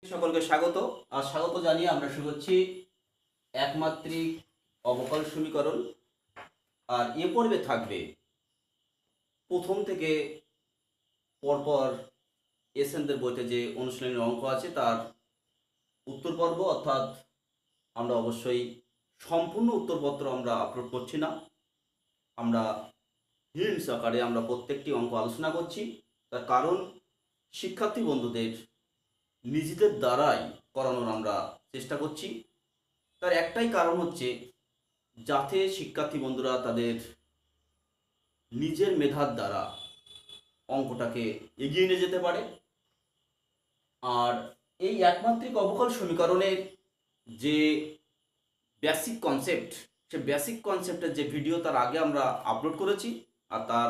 সকলকে স্বাগত। আর স্বাগত জানিয়ে আমরা শুরু করছি একমাত্রিক অবকল সমীকরণ। আর এ পর্বে থাকবে প্রথম থেকে পরপর এসএনদের বইতে যে অনুশীলনের অঙ্ক আছে তার উত্তর পর্ব, অর্থাৎ আমরা অবশ্যই সম্পূর্ণ উত্তরপত্র আমরা আপলোড করছি না, আমরা হিন্টস আকারে আমরা প্রত্যেকটি অঙ্ক আলোচনা করছি। তার কারণ শিক্ষার্থী বন্ধুদের নিজেদের দ্বারাই করানোর আমরা চেষ্টা করছি। তার একটাই কারণ হচ্ছে যাতে শিক্ষার্থী বন্ধুরা তাদের নিজের মেধার দ্বারা অঙ্কটাকে এগিয়ে নিয়ে যেতে পারে। আর এই একমাত্রিক অবকল সমীকরণের যে বেসিক কনসেপ্ট, সে বেসিক কনসেপ্টের যে ভিডিও তার আগে আমরা আপলোড করেছি, আর তার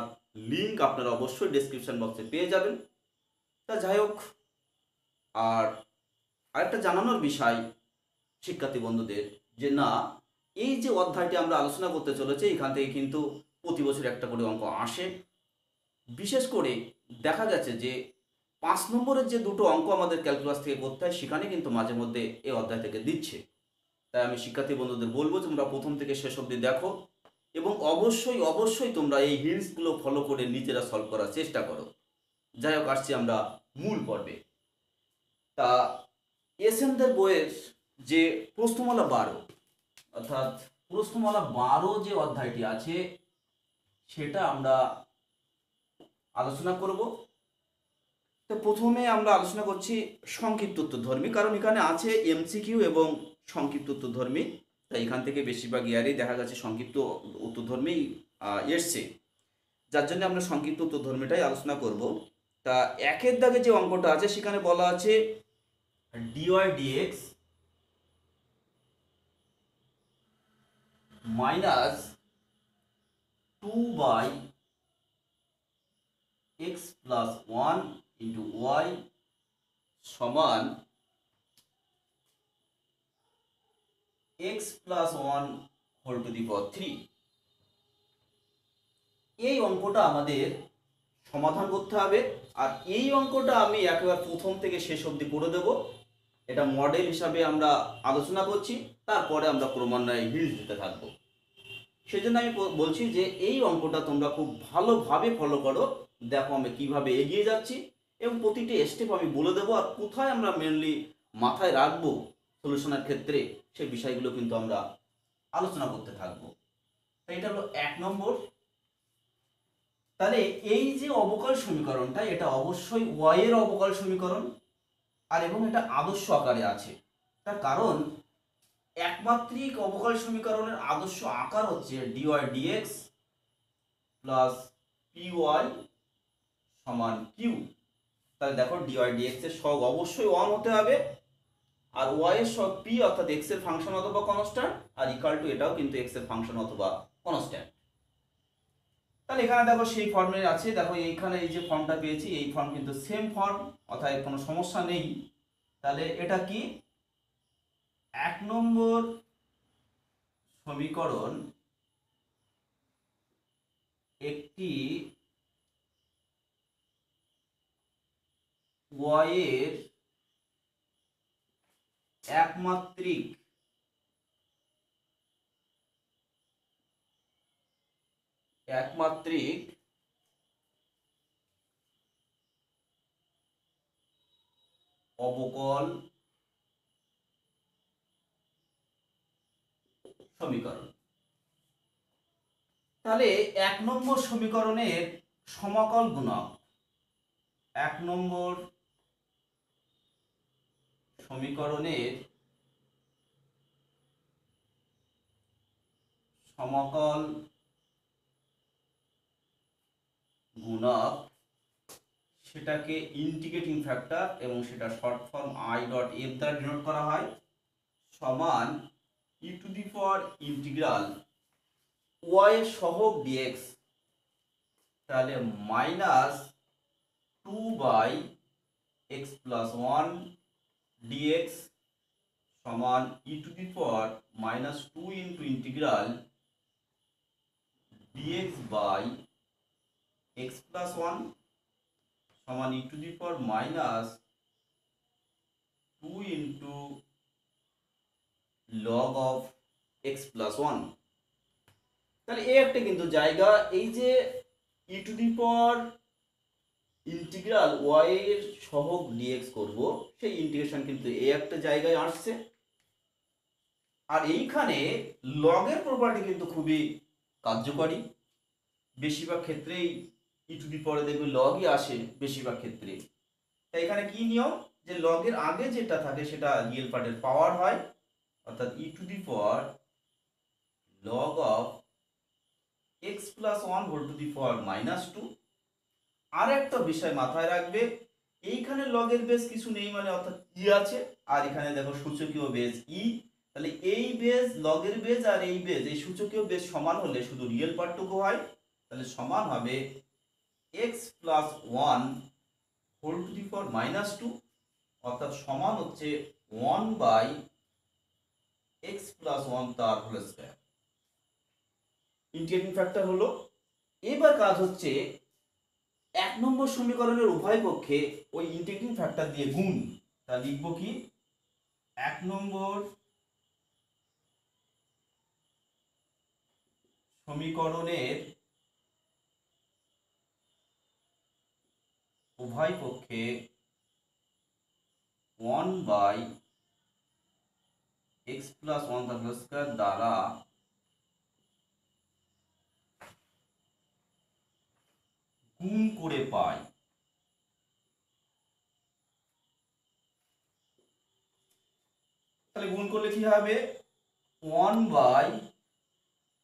লিঙ্ক আপনারা অবশ্যই ডেসক্রিপশন বক্সে পেয়ে যাবেন। তা যাই হোক, আর আরেকটা জানানোর বিষয় শিক্ষার্থী বন্ধুদের যে না, এই যে অধ্যায়টি আমরা আলোচনা করতে চলেছি এখান থেকে কিন্তু প্রতি বছর একটা করে অঙ্ক আসে। বিশেষ করে দেখা গেছে যে 5 নম্বরের যে দুটো অঙ্ক আমাদের ক্যালকুলাস থেকে করতে হয় সেখানে কিন্তু মাঝে মধ্যে এই অধ্যায় থেকে দিচ্ছে। তাই আমি শিক্ষার্থী বন্ধুদের বলবো তোমরা প্রথম থেকে শেষ অবধি দেখো এবং অবশ্যই অবশ্যই তোমরা এই হিন্টসগুলো ফলো করে নিজেরা সলভ করার চেষ্টা করো। যাই হোক, আসছি আমরা মূল পর্বে। তা এসএনদের বইয়ের যে প্রশ্নমালা 12, অর্থাৎ প্রশ্নমালা 12 যে অধ্যায়টি আছে সেটা আমরা আলোচনা করব। তো প্রথমে আমরা আলোচনা করছি সংক্ষিপ্ত উত্তরধর্মী, কারণ এখানে আছে এমসিকিউ এবং সংক্ষিপ্ত উত্তরধর্মী। তাই এখান থেকে বেশিরভাগ ইয়ারেই দেখা যাচ্ছে সংক্ষিপ্ত উত্তরধর্মী এসছে, যার জন্য আমরা সংক্ষিপ্ত উত্তরধর্মীটাই আলোচনা করব। তা একের দাগে যে অঙ্কটা আছে সেখানে বলা আছে dy dx minus 2/x plus 1 into y সমান x plus 1 whole to the power 3। এই অঙ্কটা আমাদের সমাধান করতে হবে। আর এই অঙ্কটা আমি একেবারে প্রথম থেকে শেষ অবধি করে দেব। এটা মডেল হিসাবে আমরা আলোচনা করছি, তারপরে আমরা ক্রমান্বয়ে হিন্টস দিতে থাকবো। সেজন্য আমি বলছি যে এই অঙ্কটা তোমরা খুব ভালোভাবে ফলো করো। দেখো আমি কিভাবে এগিয়ে যাচ্ছি এবং প্রতিটি স্টেপ আমি বলে দেবো, আর কোথায় আমরা মেনলি মাথায় রাখবো সলিউশনের ক্ষেত্রে সেই বিষয়গুলো কিন্তু আমরা আলোচনা করতে থাকবো। এটা হলো 1 নম্বর। তাহলে এই যে অবকল সমীকরণটা এটা অবশ্যই ওয়াই এর অবকল সমীকরণ, আর এবং এটা আদর্শ আকারে আছে। তার কারণ একমাত্রিক অবকল সমীকরণের আদর্শ আকার হচ্ছে ডিওয়াই ডিএক্স প্লাস পিওয়াই সমান কিউ। তাহলে দেখো ডিওয়াই ডিএক্স এর সহগ অবশ্যই 1 হতে হবে, আর ওয়াই এর সহগ পি অর্থাৎ এক্স এর ফাংশন অথবা কনস্ট্যান্ট, আর ইকুয়াল টু এটাও কিন্তু এক্স এর ফাংশন অথবা কনস্ট্যান্ট। তাহলে এখানে দেখো সেই ফর্মে আছে, দেখো এইখানে এই যে ফর্মটা পেয়েছি এই ফর্ম কিন্তু সেম ফর্ম, অর্থাৎ কোনো সমস্যা নেই। তাহলে এটা কি 1 নম্বর সমীকরণ একটি ওয়াই এর একমাত্রিক অবকল সমীকরণ। তাহলে 1 নম্বর সমীকরণের সমাকল গুণক, 1 নম্বর সমীকরণের সমাকল গুণক, সেটাকে ইন্টিগ্রেটিং ফ্যাক্টর এবং সেটা short form I dot F দ্বারা ডিনোট করা হয়, সমান e to the power integral y এর সহগ ডিএক্স, তাহলে মাইনাস 2/x প্লাস 1 ডিএক্স সমান e to the power minus 2 into integral dx by x plus 1 সমান e to the power minus 2 into log of x plus one. তাহলে এই একটা কিন্তু জায়গা, এই যে e to the power integral y এর সহগ ডিএক্স করব, সেই ইন্টিগ্রেশন কিন্তু এই একটা জায়গায় আসছে। আর এইখানে লগের প্রপার্টি কিন্তু খুবই কার্যকরী, বেশিরভাগ ক্ষেত্রেই ই টু দি পাওয়ারে দেখবে লগই আসে বেশিরভাগ ক্ষেত্রে। তাই এখানে কি নিয়ম, যে লগের আগে যেটা থাকে সেটা রিয়েল পার্টের পাওয়ার হয়, অর্থাৎ e to the power log of x plus one whole to the power minus two. আর একটা বিষয় মাথায় রাখবে, এইখানে লগের বেস কিছু নেই, মানে অর্থাৎ ই আছে, আর এখানে দেখো সূচকীয় বেস ই। তাহলে এই বেস, লগের বেস আর এই বেস, এই সূচকীয় বেস সমান হলে শুধু রিয়েল পার্টটুকু হয়। তাহলে সমান হবে x plus one whole to the power minus two, অর্থাৎ সমান হচ্ছে one by x plus one তার হোল স্কয়ার। ইন্টিগ্রেটিং ফ্যাক্টর হলো। এবার কাজ হচ্ছে এক নম্বর সমীকরণের উভয় পক্ষে ওই ইন্টিগ্রেটিং ফ্যাক্টর দিয়ে গুণ। তা লিখব কি, এক নম্বর সমীকরণের উভয় পক্ষে one by x plus one তার হোল স্কয়ার দ্বারা গুণ করে পাই। তাহলে গুণ করলে কি হবে, one by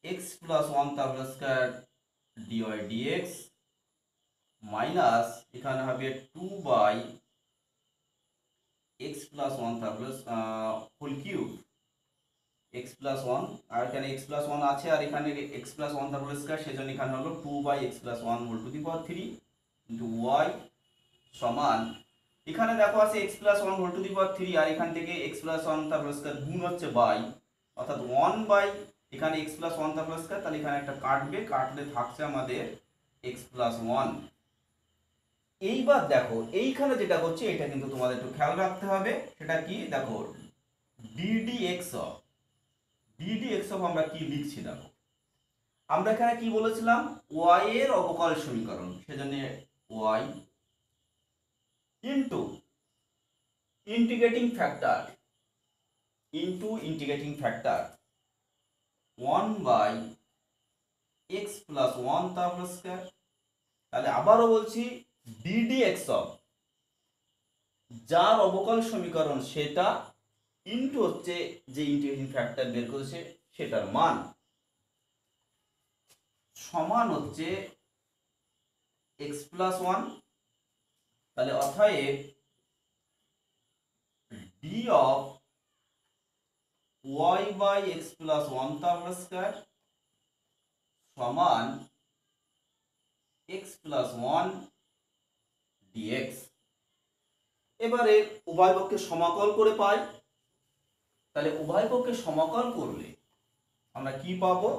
x plus one তার whole square dy dx minus এখানে হবে two by x plus one তার whole cube x plus one, আর এখানে এক্স প্লাস ওয়ান আছে আর এখানে এক্স প্লাস ওয়ান তার হোল স্কয়ার, সেজন্য এখানে হলো two by x plus one whole to the power three into y সমান, এখানে দেখো আছে x plus one whole to the power three, আর এখান থেকে এক্স প্লাস ওয়ান তার হোল স্কয়ার গুণ হচ্ছে বাই, অর্থাৎ ওয়ান বাই এখানে এক্স প্লাস ওয়ান তার হোল স্কয়ার, তাহলে এখানে একটা কাটবে, কাটলে থাকছে আমাদের এক্স প্লাস ওয়ান। এইবার দেখো এইখানে যেটা হচ্ছে এটা কিন্তু তোমাদের একটু খেয়াল রাখতে হবে, সেটা কি দেখো ডিডি এক্স অফ আমরা কি লিখছি দেখো, আমরা এখানে কি বলেছিলাম, ওয়াই এর অবকল সমীকরণ, সেজন্য y into integrating factor one by x plus one তার হোল স্কয়ার। তাহলে আবারও বলছি, ডিডি এক্স অফ যার অবকল সমীকরণ সেটা ইন্টু হচ্ছে যে ইন্টিগ্রেটিং ফ্যাক্টর বের করেছে সেটার মান, সমান হচ্ছে এক্স প্লাস ওয়ান। তাহলে অতএব d of y by x plus one তার হোল স্কয়ার সমান এক্স প্লাস ওয়ান ডিএক্স। এবারে উভয় পক্ষে সমাকল করে পাই। তাহলে উভয় পক্ষে সমাকল করলে আমরা কি পাবো,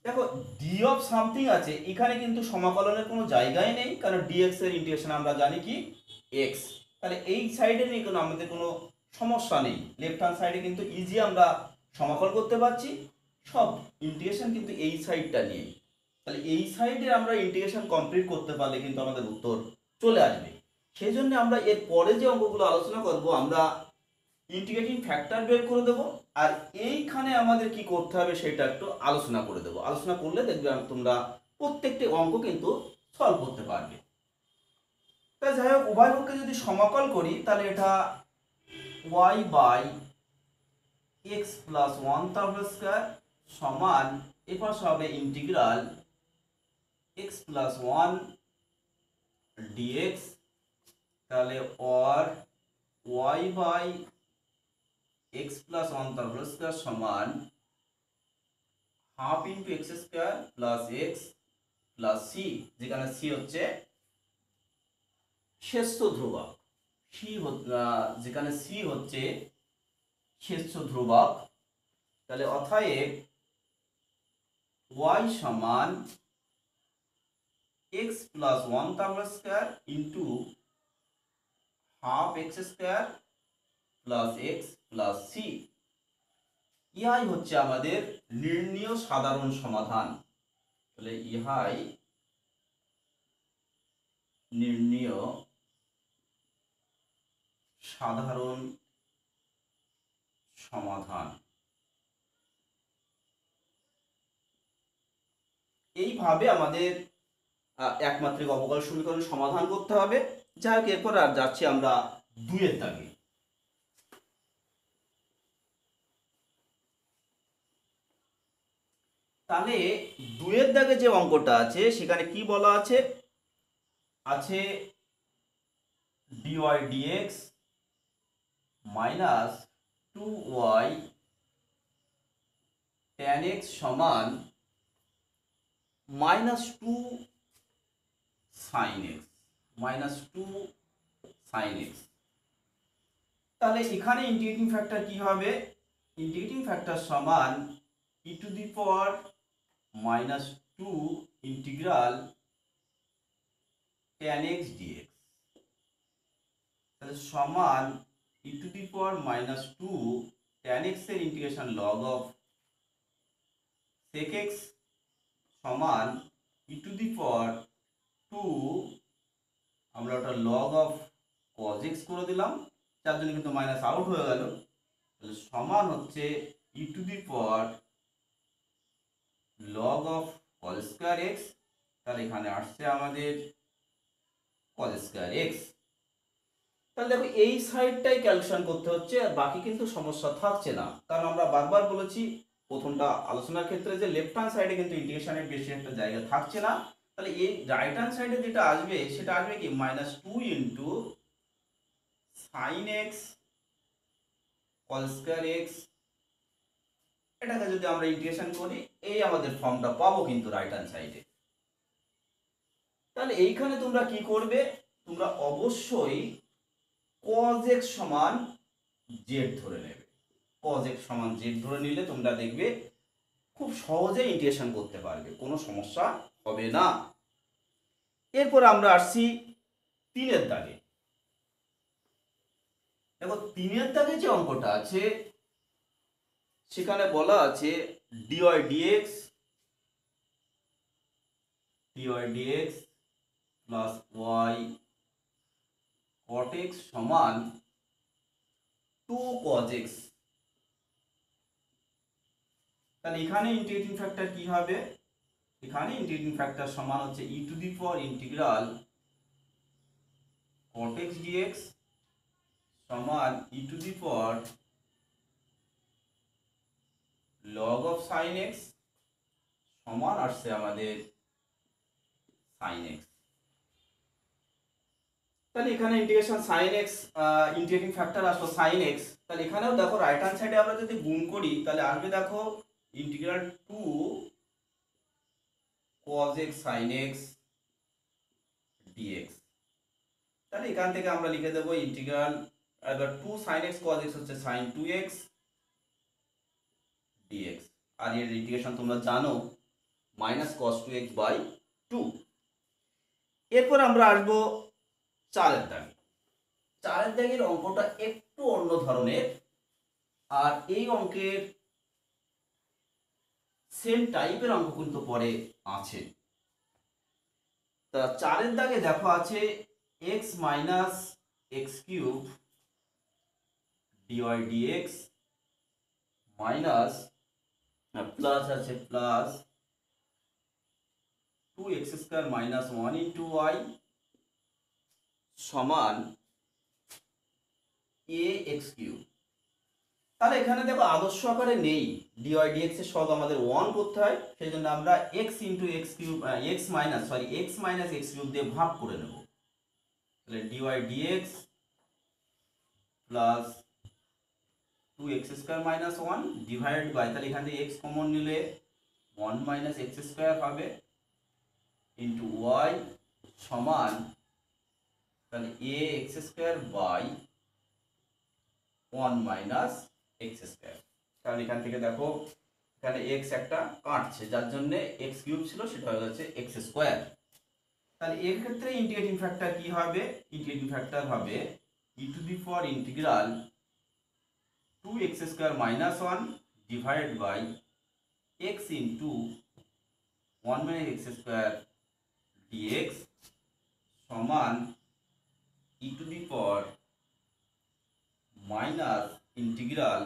দেখো ডি অফ সামথিং আছে, এখানে কিন্তু সমাকলনের কোনো জায়গায় নেই, কারণ ডিএক্স এর ইন্টিগ্রেশন আমরা জানি কি এক্স। তাহলে এই সাইডে নিয়ে কোনো আমাদের কোনো সমস্যা নেই, লেফট হ্যান্ড সাইডে কিন্তু ইজি আমরা সমাকল করতে পারছি, সব ইন্টিগ্রেশন কিন্তু এই সাইডটা নিয়ে। তাহলে এই সাইডে আমরা ইন্টিগ্রেশন কমপ্লিট করতে পারলে কিন্তু আমাদের উত্তর চলে আসবে। সেই জন্য আমরা এর পরে যে অঙ্কগুলো আলোচনা করব আমরা ইন্টিগ্রেটিং ফ্যাক্টর বের করে দেব, আর এইখানে আমাদের কি করতে হবে সেটা একটু আলোচনা করে দেব। আলোচনা করলে দেখবে তোমরা প্রত্যেকটি অঙ্ক কিন্তু সলভ করতে পারবে। তাই যাই হোক, উভয় পক্ষে যদি সমাকল করি তাহলে এটা y by x plus one তার হোল স্কয়ার সমান এপাশ হবে integral x plus one dx. তাহলে or y by x plus one তার হোল স্কয়ার সমান half into x square plus x plus C, যেখানে সি হচ্ছে শ্রেষ্ঠ ধ্রুবক, যেখানে সি হচ্ছে শ্রেষ্ঠ ধ্রুবক। তাহলে অতএব ওয়াই সমান এক্স প্লাস ওয়ান তার whole square into half x square plus x plus c. ইহাই হচ্ছে আমাদের নির্ণীয় সাধারণ সমাধান। তাহলে ইহাই নির্ণীয় সাধারণ সমাধান। এইভাবে আমাদের একমাত্রিক অবকল সমীকরণ সমাধান করতে হবে। যাই হোক, এরপর আর যাচ্ছি আমরা দুইয়ের দাগে। তাহলে দুইয়ের দাগে যে অঙ্কটা আছে সেখানে কি বলা আছে? আছে dy dx minus 2y tan x সমান minus 2 sin x, minus 2 sin x। তাহলে এখানে ইন্টিগ্রেটিং ফ্যাক্টর কি হবে? ইন্টিগ্রেটিং ফ্যাক্টর সমান e to the power minus 2 integral tan x dx। তাহলে সমান e to the power minus 2 tan x এর integration log of sec x সমান e to the পাওয়ার 2, আমরা ওটা log অফ cos x করে দিলাম, যার জন্য কিন্তু মাইনাস আউট হয়ে গেল। তাহলে সমান হচ্ছে e to the power log of cos square x। তাহলে এখানে আসছে আমাদের cos স্কয়ার x। তাহলে দেখো এই সাইডটাই ক্যালকুলেশন করতে হচ্ছে, আর বাকি কিন্তু সমস্যা থাকছে না। কারণ আমরা বারবার বলেছি প্রথমটা আলোচনার ক্ষেত্রে যে লেফট হ্যান্ড সাইডে কিন্তু ইন্টিগ্রেশনের বেশি একটা জায়গা থাকছে না। তাহলে এই রাইট হ্যান্ড সাইডে যেটা আসবে সেটা আসবে কি মাইনাস 2 ইন্টু সাইন এক্স কস স্কয়ার এক্স। এটাকে যদি আমরা ইন্টিগ্রেশন করি এই আমাদের ফর্মটা পাবো কিন্তু রাইট হ্যান্ড সাইডে। তাহলে এইখানে তোমরা কি করবে? তোমরা অবশ্যই cos x সমান z ধরে নেবে। cos x সমান z ধরে নিলে তোমরা দেখবে খুব সহজে ইন্টিগ্রেশন করতে পারবে, কোনো সমস্যা হবে না। এরপর আমরা আসছি তিনের দাগে। দেখো তিনের দাগে যে অঙ্কটা আছে সেখানে বলা আছে dy dx plus y cot x সমান 2 cos x। তাহলে এখানে ইন্টিগ্রেটিং ফ্যাক্টর কি হবে? এখানে ইন্টিগ্রেটিং ফ্যাক্টর সমান হচ্ছে e to the power integral cot x dx সমান e to the power log of sin x সমান আসছে আমাদের sin x। তাহলে এখানে integration sin x, integrating factor আসলো sin x। তাহলে এখানেও দেখো রাইট হ্যান্ড সাইডে আমরা যদি গুণ করি তাহলে আসবে দেখো integral 2 cos x sin x dx। তাহলে এখান থেকে আমরা লিখে দেবো ইন্টিগ্রাল, এবার 2 sin x cos x হচ্ছে sin 2x dx। আর এর ইন্টিগ্রেশন তোমরা জানো মাইনাস cos 2x বাই 2। এরপর আমরা আসবো চারের দাগে। চারের দাগের অঙ্কটা একটু অন্য ধরনের, আর এই অঙ্কের সেম টাইপের অঙ্ক কিন্তু পরে আছে। তা চারের দাগে দেখো আছে x minus x cube dy dx minus plus আছে plus 2x square minus 1 into y সমান ax কিউব। তাহলে এখানে দেখো আদর্শ আকারে নেই, dy dx এর সহগ আমাদের 1 করতে হয়, সেই জন্য আমরা x into x cube x minus x cube দিয়ে ভাগ করে নেব। তাহলে dy dx plus 2x square minus 1 divide by, তাহলে এখান থেকে x কমন নিলে 1 মাইনাস এক্স স্কয়ার হবে ইন্টু y সমান তাহলে ax স্কয়ার বাই 1 মাইনাস এক্স স্কয়ার। কারণ এখান থেকে দেখো এখানে x একটা কাটছে, যার জন্য x কিউব ছিল সেটা হয়ে গেছে x স্কয়ার। তাহলে এর ক্ষেত্রে ইন্টিগ্রেটিং ফ্যাক্টর কি হবে? ইন্টিগ্রেটিং ফ্যাক্টর হবে e to the power integral 2x square minus 1 divided by x into 1 minus x square dx সমান e to the power minus integral,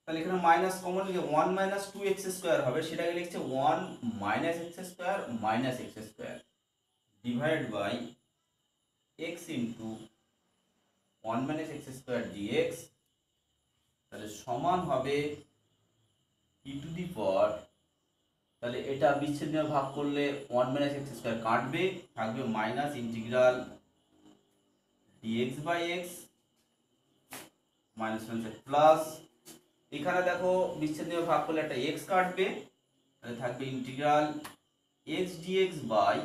তাহলে এখানে মাইনাস কমন লিখে 1 মাইনাস 2x স্কোয়ার হবে, সেটাকে লিখছে 1 minus x square minus x square divide by x into 1 minus x square dx, তাহলে সমান হবে ই টু দি পাওয়ার, তাহলে এটা বিচ্ছিন্ন ভাগ করলে 1 মাইনাস এক্স স্কোয়ার কাটবে, থাকবে minus integral dx by x minus plus, এখানে দেখো বিচ্ছিন্ন ভাগ করলে একটা এক্স কাটবে, তাহলে থাকবে integral x dx by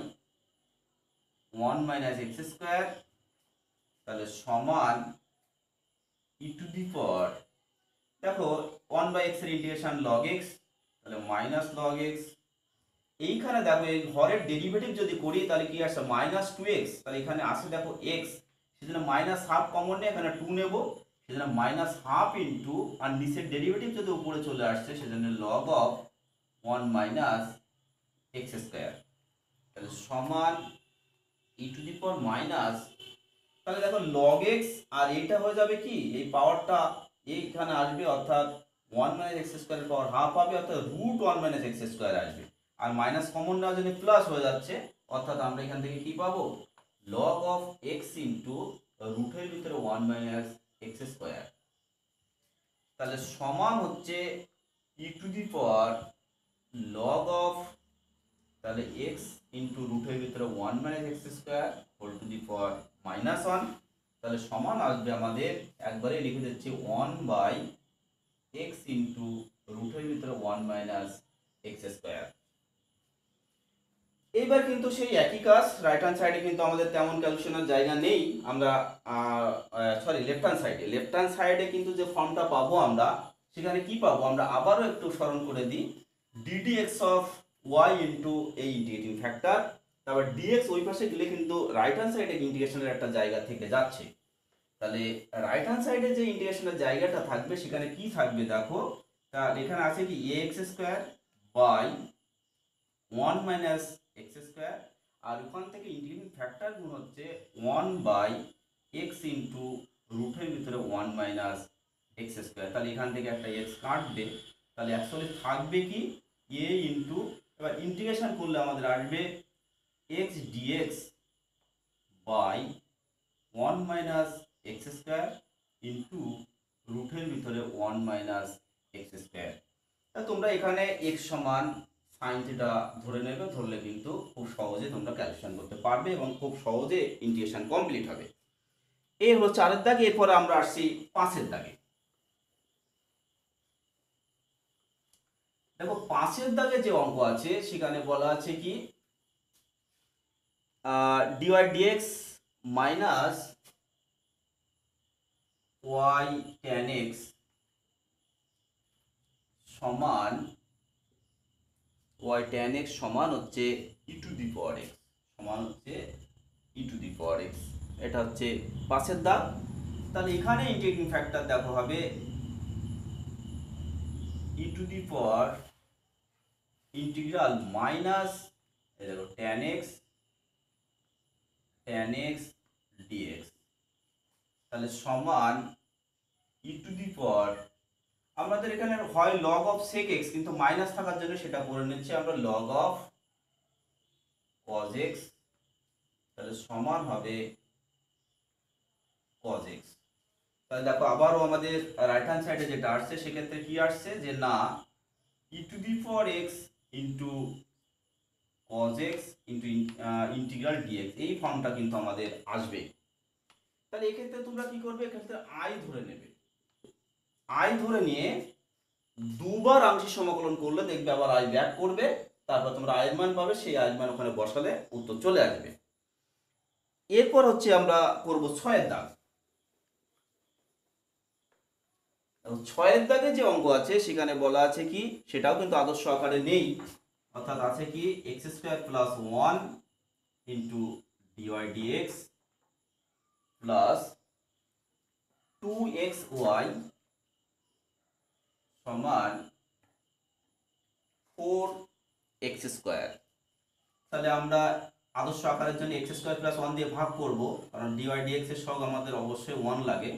1 minus x square, তাহলে সমান ই টু দি পাওয়ার, দেখো 1 বাই এক্স এর ইন্টিগ্রেশন লগ এক্স, তাহলে মাইনাস লগ এক্স, এইখানে দেখো এই ঘরের ডেরিভেটিভ যদি করি তাহলে কি আসছে মাইনাস 2x, তাহলে এখানে আসে দেখো x, সেজন্য মাইনাস হাফ কমন নিয়ে এখানে 2 নেব, সেজন্য মাইনাস হাফ ইন্টু, আর নিচের ডেরিভেটিভ যদি উপরে চলে আসছে সেজন্য log of 1 minus x square, তাহলে সমান e to the power minus, তাহলে দেখো লগ এক্স আর এইটা হয়ে যাবে কি এই পাওয়ারটা এইখানে আসবে, অর্থাৎ 1 মাইনাস এক্স স্কোয়ারের পাওয়ার হাফ হবে, অর্থাৎ রুট 1 মাইনাস এক্স স্কোয়ার আসবে, আর মাইনাস কমন নেওয়ার জন্য প্লাস হয়ে যাচ্ছে, অর্থাৎ আমরা এখান থেকে কি পাবো লগ অফ এক্স ইন্টু রুটের ভিতরে 1 মাইনাস এক্স স্কোয়ার, তাহলে সমান হচ্ছে e to the power log of, তাহলে এক্স ইন্টু রুটের ভিতরে 1 minus x square whole to the power minus 1, তাহলে সমান আসবে আমাদের একবারে লিখে দিচ্ছি 1 বাই এক্স ইন্টু রুটের ভিতরে 1 মাইনাস এক্স স্কোয়ার। এইবার কিন্তু সেই একই কাজ, রাইট হ্যান্ড সাইডে কিন্তু আমাদের তেমন ক্যালকুলেশনের জায়গা নেই, আমরা লেফট হ্যান্ড সাইডে কিন্তু যে ফর্মটা পাবো আমরা, সেখানে কি পাবো আমরা আবারও একটু স্মরণ করে দিই, ddx অফ y ইন্টু এই ইন্টিগ্রেটিং ফ্যাক্টর, তারপর dx ওই পাশে গেলে কিন্তু রাইট হ্যান্ড সাইডে ইন্টিগ্রেশনের একটা জায়গা থেকে যাচ্ছে, তাহলে রাইট হ্যান্ড সাইডে যে ইন্টিগ্রেশনের জায়গাটা থাকবে সেখানে কি থাকবে দেখো, তাহলে এখানে আছে কি ax square by 1 minus x square, আর ওখান থেকে ইন্টিগ্রেটিং ফ্যাক্টর গুণ হচ্ছে 1 বাই এক্স ইন্টু রুটের ভিতরে 1 মাইনাস এক্স স্কোয়ার, তাহলে এখান থেকে একটা এক্স কাটবে, তাহলে অ্যাকচুয়ালি থাকবে কি এ ইন্টু, এবার ইন্টিগ্রেশন করলে আমাদের আসবে x dx by 1 minus x square into রুটের ভিতরে 1 মাইনাস এক্স স্কোয়ার, তোমরা এখানে এক্স সমান সাইন থিটা ধরে নেবে, ধরলে কিন্তু খুব সহজে তোমরা ক্যালকুলেশন করতে পারবে এবং খুব সহজে ইন্টিগ্রেশন কমপ্লিট হবে। এই হলো 4 এর দাগে, এরপরে আমরা আসছি 5 এর দাগে। দেখো 5 এর দাগে যে অঙ্ক আছে সেখানে বলা আছে কি dy dx minus y tan x সমান y tan x সমান হচ্ছে e to the power x, সমান হচ্ছে e to the power x, এটা হচ্ছে 5 এর দাগ। তাহলে এখানে ইন্টিগ্রেটিং ফ্যাক্টর দেখো হবে e to the power integral minus এই দেখো tan x dx, তাহলে সমান ই টু দি পাওয়ার, আমাদের এখানে হয় লগ অফ সেক এক্স, কিন্তু মাইনাস থাকার জন্য সেটা করে নিচ্ছি আমরা লগ অফ কজ এক্স, তাহলে সমান হবে কজ এক্স। তাহলে দেখো আবারও আমাদের রাইট হ্যান্ড সাইডে যেটা আসছে সেক্ষেত্রে কি আসছে যে না e to the power x into cos x into integral dx, এই ফর্মটা কিন্তু আমাদের আসবে। তাহলে এক্ষেত্রে তোমরা কি করবে, এক্ষেত্রে আই ধরে নেবে, আই ধরে নিয়ে দুবার আংশিক সমাকলন করলে দেখবে আবার আই ব্যাক করবে, তারপর তোমরা আয়ের মান পাবে, সেই আয়ের মান ওখানে বসালে উত্তর চলে আসবে। এরপর হচ্ছে আমরা করব 6 এর দাগ। 6 এর দাগে যে অঙ্ক আছে সেখানে বলা আছে কি, সেটাও কিন্তু আদর্শ আকারে নেই, অর্থাৎ আছে কি x square plus 1 into dy dx plus 2xy সমান 4x²। তাহলে আমরা আদর্শ আকারের জন্য x² + 1 দিয়ে ভাগ করব, কারণ dy dx এর সহগ আমাদের অবশ্যই 1 লাগে।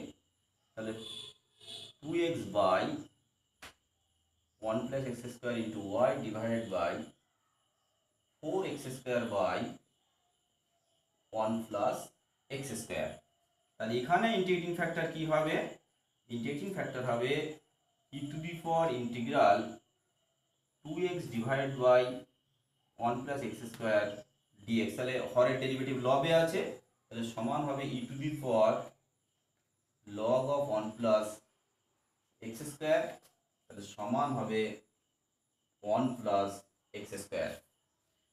তাহলে 2x by 1 + x² * y divided by 4x² by 1 + x²। তাহলে এখানে ইন্টিগ্রেটিং ফ্যাক্টর কি হবে? ইন্টিগ্রেটিং ফ্যাক্টর হবে e⁻∫ 2x divided by 1 + x² dx। তাহলে হরের ডেরিভেটিভ লবে আছে, তাহলে সমান হবে e⁻log of 1 + x², তাহলে সমান হবে 1 + x²।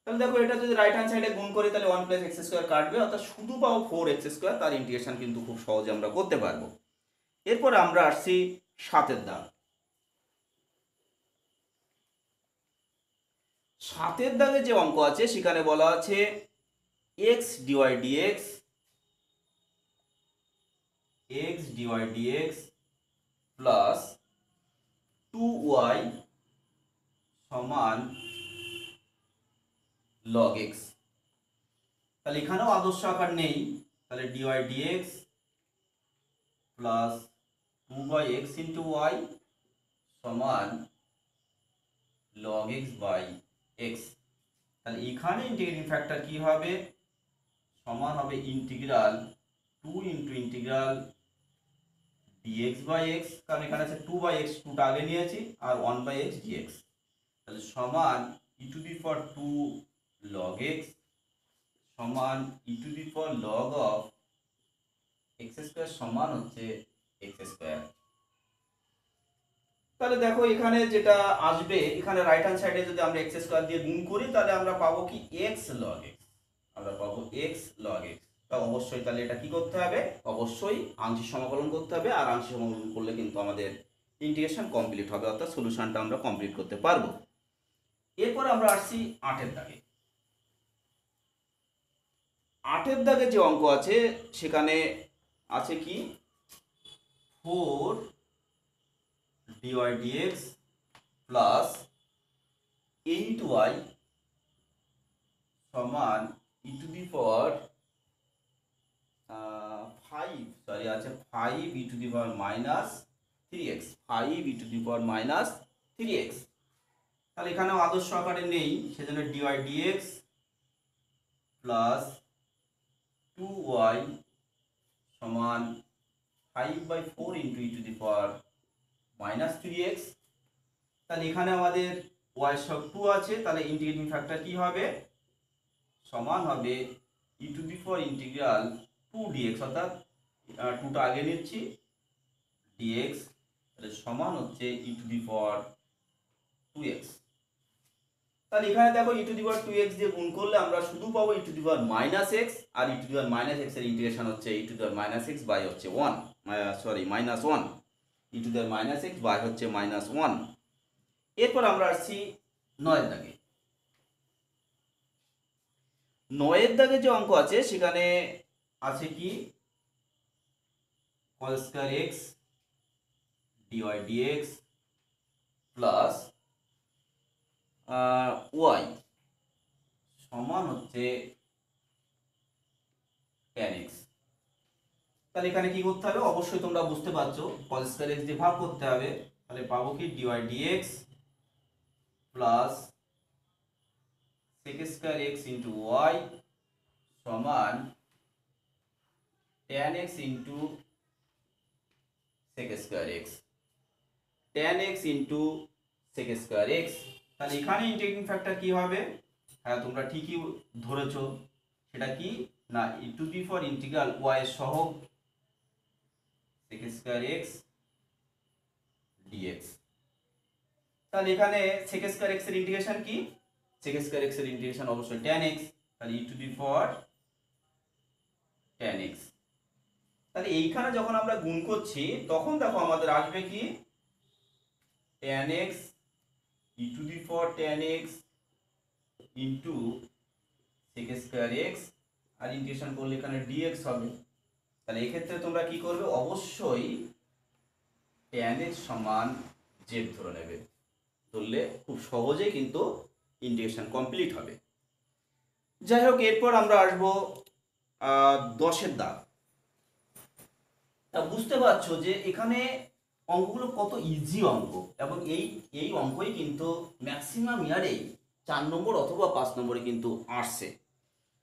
তাহলে দেখো এটা যদি রাইট হ্যান্ড সাইডে গুণ করি তাহলে 1 + x² কাটবে, অর্থাৎ শুধু পাবো 4x²। তার ইন্টিগ্রেশন কিন্তু খুব সহজে আমরা করতে পারবো। এরপর আমরা আসছি 7 দাগ। 7 দাগে যে অঙ্ক আছে সেখানে বলা আছে x dy dx plus 2y সমান log x। তাহলে এখানেও আদর্শ আকার নেই, তাহলে dy dx plus 2/x * y সমান log x বাই x। তাহলে এখানে ইন্টিগ্রেটিং ফ্যাক্টর কি হবে? সমান হবে integral 2 * integral dx by x, কারণ এখানে আছে 2/x, 2টা আগে নিয়েছি, আর 1/x dx। তাহলে সমান e⁻2 log x সমান e⁻log of x² সমান হচ্ছে x²। তাহলে দেখো এখানে যেটা আসবে, এখানে রাইট হ্যান্ড সাইডে যদি আমরা x² দিয়ে গুণ করি তাহলে আমরা পাবো কি x log x, আমরা পাবো x log x। তা অবশ্যই তাহলে এটা কি করতে হবে? অবশ্যই আংশিক সমাকলন করতে হবে, আর আংশিক সমাকলন করলে কিন্তু আমাদের ইন্টিগ্রেশন কমপ্লিট হবে, অর্থাৎ সলিউশনটা আমরা কমপ্লিট করতে পারবো। এরপর আমরা আসছি 8 দাগে। 8 দাগে যে অঙ্ক আছে সেখানে আছে কি 4 dy dx প্লাস 8y সমান e⁻5 আছে 5e⁻−3x 5e⁻−3x। তাহলে এখানেও আদর্শ আকারে নেই, সেজন্য dy dx প্লাস 2y সমান 5/4 * e⁻−3x। তাহলে এখানে আমাদের y সব 2 আছে, তাহলে ইন্টিগ্রেটিং ফ্যাক্টর কি হবে? সমান হবে e⁻ইন্টিগ্রাল 2 dx, অর্থাৎ 2টা আগে নিচ্ছি dx, তাহলে সমান হচ্ছে e⁻2x। তাহলে এখানে দেখো e⁻2x দিয়ে গুণ করলে আমরা শুধু পাবো e⁻−x, আর e⁻−x এর ইন্টিগ্রেশন হচ্ছে e⁻−x বাই হচ্ছে 1, -1, e⁻−x বাই হচ্ছে -1। এরপর আমরা আসছি 9 দাগে। 9 দাগে যে অঙ্ক আছে সেখানে আছে কি cos² x dy dx plus y সমান হচ্ছে tan x। তাহলে এখানে কি করতে হবে? অবশ্যই তোমরা বুঝতে পারছো, cos² x দিয়ে ভাগ করতে হবে। তাহলে পাবো কি dy dx plus sec² x * y সমান tan x sec² x, tan x sec² x। তাহলে এখানে ইন্টিগ্রেটিং ফ্যাক্টর কি হবে? হ্যাঁ, তোমরা ঠিকই ধরেছো, সেটা কি না e⁻ইন্টিগ্রাল y এর সহগ sec² x dx। তাহলে এখানে sec² x এর ইন্টিগ্রেশন কি? sec² x এর ইন্টিগ্রেশন অবশ্যই tan x, তাহলে e⁻tan x। তাহলে এইখানে যখন আমরা গুণ করছি তখন দেখো আমাদের আসবে কি tan x e⁻tan x into sec² x, আর ইন্টিগ্রেশন করলে এখানে dx হবে। তাহলে এক্ষেত্রে তোমরা কি করবে? অবশ্যই tan x সমান জেড ধরে নেবে, ধরলে খুব সহজেই কিন্তু ইন্টিগ্রেশন কমপ্লিট হবে। যাই হোক, এরপর আমরা আসবো 10-এর দাগ। তা বুঝতে পারছো যে এখানে অঙ্কগুলো কত ইজি অঙ্ক, এবং এই এই অঙ্কই কিন্তু ম্যাক্সিমাম ইয়ারেই 4 নম্বর অথবা 5 নম্বরে কিন্তু আসছে।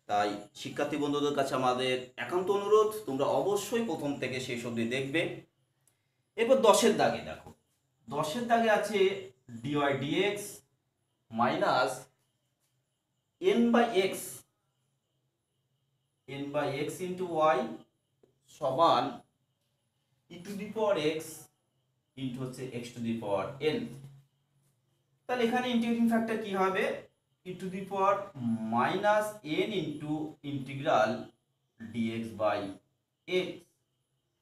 তাই শিক্ষার্থী বন্ধুদের কাছে আমাদের একান্ত অনুরোধ, তোমরা অবশ্যই প্রথম থেকে শেষ অবধি দেখবে। এরপর 10-এর দাগে দেখো, 10-এর দাগে আছে dy dx minus n by x into y সমান e to the power x into হচ্ছে x to the power n. তাহলে এখানে ইন্টিগ্রেটিং ফ্যাক্টর কি হবে? E to the power minus n into integral dx by x.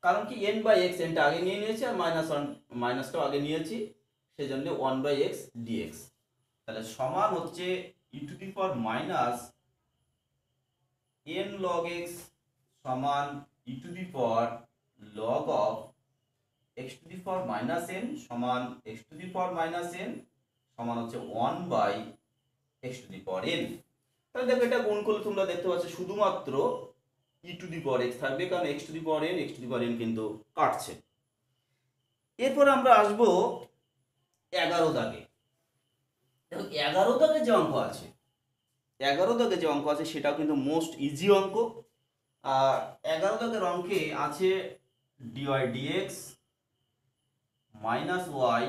কারণ কি N by x, এনটা আগে নিয়ে নিয়েছি আর মাইনাসটাও আগে নিয়েছি, সেই জন্য 1/x dx। তাহলে সমান হচ্ছে e to the power minus n log x সমান e to the power log of x to the power minus n সমান x to the power minus n সমান হচ্ছে 1/x two the power n. তাহলে দেখো এটা গুণ করলে তোমরা দেখতে পাচ্ছ শুধুমাত্র ই টু দি পাওয়ার এক্স থাকবে, কারণ x to the power N কিন্তু কাটছে। এরপর আমরা আসবো 11 দাগে। দেখো 11 দাগে যে অঙ্ক আছে, 11 দাগে যে অঙ্ক আছে সেটাও কিন্তু মোস্ট ইজি অঙ্ক। আর 11 দাগের অঙ্কে আছে dy dx minus y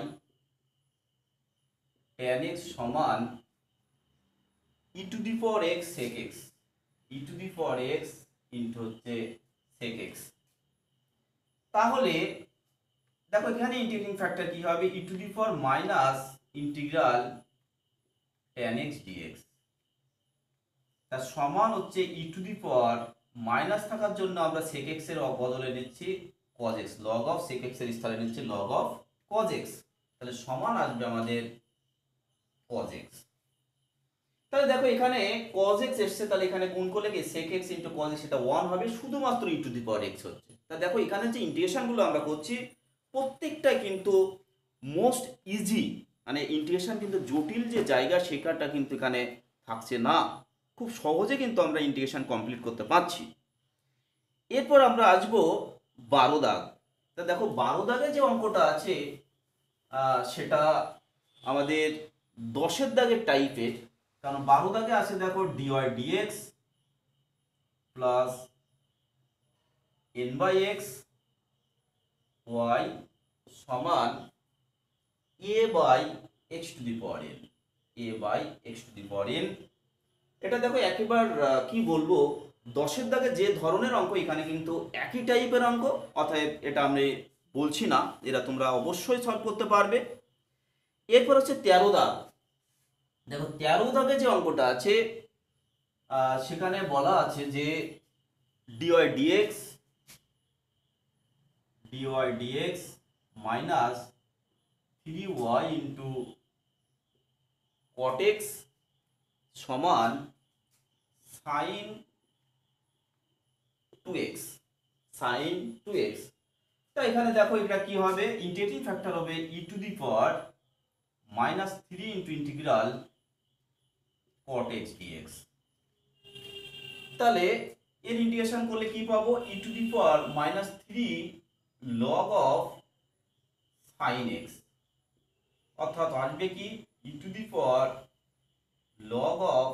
tan x সমান e to the power x sec x, e to the power x into হচ্ছে সেক এক্স। তাহলে দেখো এখানে ইন্টিগ্রেটিং ফ্যাক্টর কি হবে? E to the power minus integral tan x dx, তার সমান হচ্ছে e to the power minus থাকার জন্য আমরা সেক এক্স এর বদলে নিচ্ছি cos x, log of sec x এর স্থানে নিচ্ছি লগ অফ কজ এক্স। তাহলে সমান আসবে আমাদের কজ এক্স। তাহলে দেখো এখানে কজ এক্স এসছে, তাহলে এখানে গুণ করলে কি sec x into cos x, সেটা 1 হবে, শুধুমাত্র ই টু দি পাওয়ার এক্স হচ্ছে। তা দেখো এখানে যে ইন্টিগ্রেশনগুলো আমরা করছি প্রত্যেকটাই কিন্তু মোস্ট ইজি, মানে ইন্টিগ্রেশন কিন্তু জটিল যে জায়গা সেখানটা কিন্তু এখানে থাকছে না, খুব সহজে কিন্তু আমরা ইন্টিগ্রেশন কমপ্লিট করতে পারছি। এরপর আমরা আসবো 12 দাগ। তা দেখো 12 দাগে যে অঙ্কটা আছে সেটা আমাদের 10-এর দাগের টাইপের, কারণ 12 দাগে আছে দেখো dy dx plus n by x y সমান a by x to the power n, a by x to the power n. এটা দেখো একেবার কি বলবো, 10-এর দাগে যে ধরনের অঙ্ক এখানে কিন্তু একই টাইপের অঙ্ক, অতএব এটা আমি বলছি না, এরা তোমরা অবশ্যই সলভ করতে পারবে। এরপর হচ্ছে 13 দাগ। দেখো 13 দাগে যে অঙ্কটা আছে সেখানে বলা আছে যে dy dx minus 3y into cot x সমান সাইন 2x। তা এখানে দেখো এটা কি হবে? ইন্টিগ্রেটিং ফ্যাক্টর হবে e to the power minus 3 into integral cot x dx. তাহলে এর ইন্টিগ্রেশন করলে কি পাবো? E to the power minus 3 log of sine x, অর্থাৎ আসবে কি e to the power log of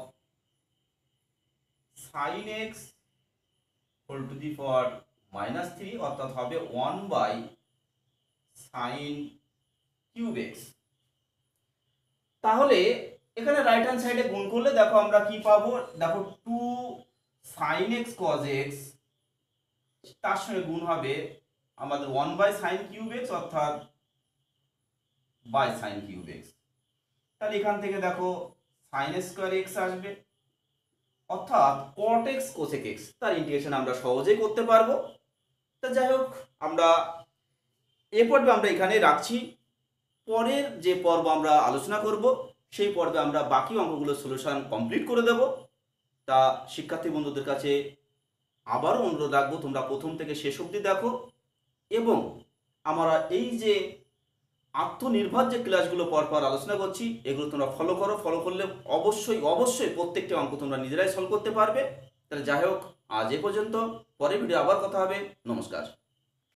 sine x whole to the power minus 3, অর্থাৎ হবে 1/sin কিউব এক্স। তাহলে এখানে রাইট হ্যান্ড সাইডে গুণ করলে দেখো আমরা কি পাবো? দেখো 2sin x cos x, তার সঙ্গে গুণ হবে আমাদের 1/sin কিউব এক্স অর্থাৎ sin কিউব এক্স। তাহলে এখান থেকে দেখো sin স্কয়ার x আসবে, অর্থাৎ cot x cosec x। তার ইন্টিগ্রেশন আমরা সহজেই করতে পারবো। তা যাই হোক, আমরা এ পর্বে আমরা এখানে রাখছি। পরের যে পর্ব আমরা আলোচনা করব সেই পর্বে আমরা বাকি অঙ্কগুলোর সলিউশন কমপ্লিট করে দেব। তা শিক্ষার্থী বন্ধুদের কাছে আবারও অনুরোধ রাখবো, তোমরা প্রথম থেকে শেষ অবধি দেখো, এবং আমরা এই যে আত্মনির্ভর যে ক্লাসগুলো পরপর আলোচনা করছি এগুলো তোমরা ফলো করো, ফলো করলে অবশ্যই অবশ্যই প্রত্যেকটা অঙ্ক তোমরা নিজেরাই সলভ করতে পারবে। তাহলে যাই হোক, আজ এ পর্যন্ত, পরে ভিডিও আবার কথা হবে। নমস্কার।